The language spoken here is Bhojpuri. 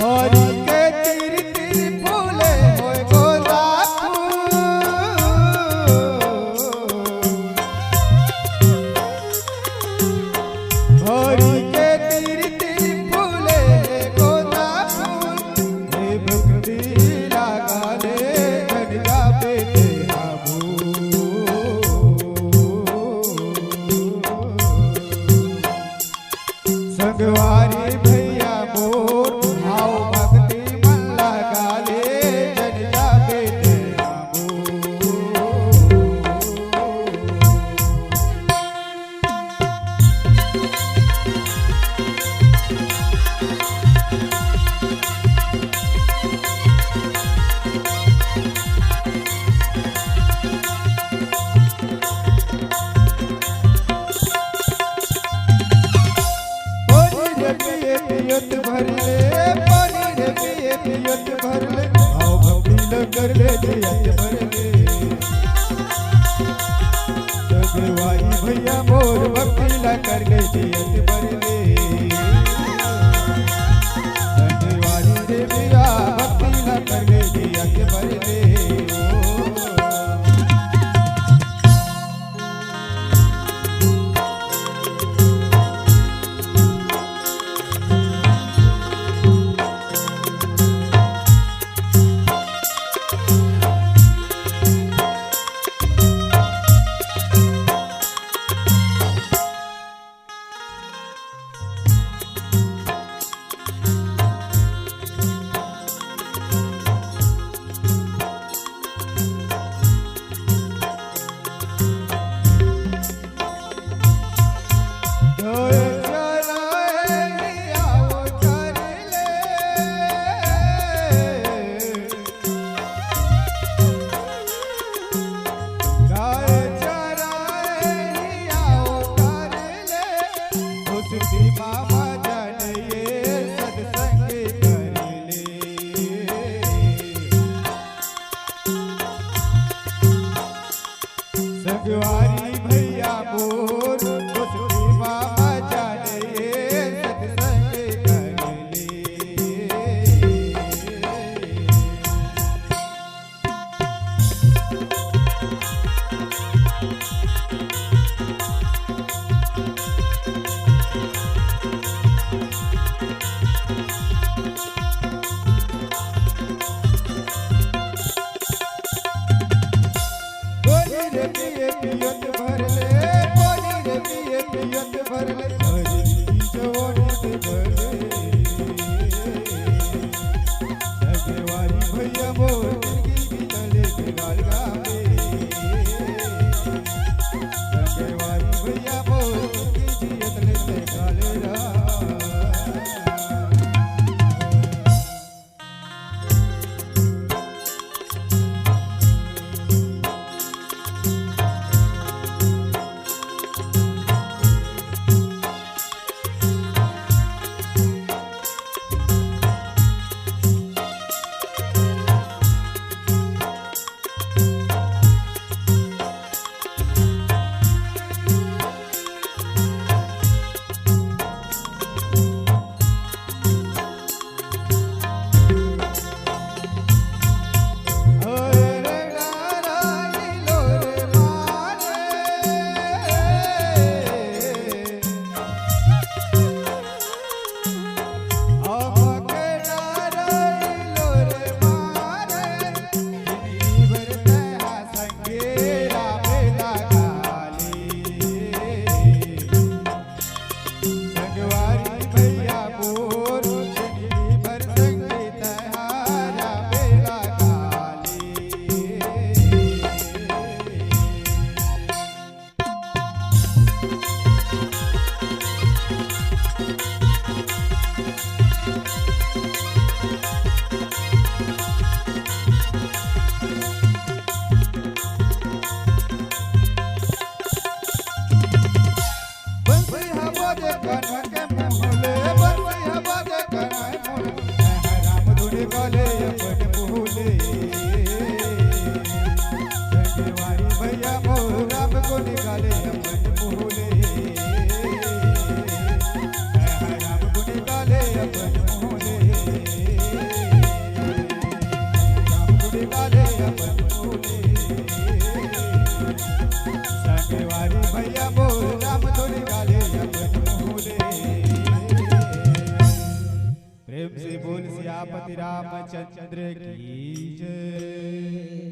हरी के तिर तिर फूले होए गोलाप हरी के तिर तिर फूले गोलाप हे भक्ति लगा ले झंडा पे तेरा संगवारी भैया मोर आओ भक्ति मन लगा ले झंडा पे तेरा पियत भर ले पानी रे पिए पियत भर ले आओ भक्ति कर ले जियत भर ले सगवाई भैया मोर भक्ति ला कर ले जियत भर ले सगवाई रे भैया भक्ति ला कर ले जियत भर ले संगवारी भैया मोर दोस्ती मामा जाने सत्संग कर ले पियत भर ले पानी रे पिए पियत भर ले हरी जवानी से भर ले सगवारी भैया मोर की बीतले बिगाड़ गावे सगवारी भैया मोर की जियतले से गाले रा भैया मोर राम को निकाले अपन भूले, राम को निकाले अपन भूले। थोड़ी गाले अपन बोले संगवारी भैया बोल राम थोड़ी गाले अपन बोले। प्रेम से बोल सियापति रामचंद्र की जय।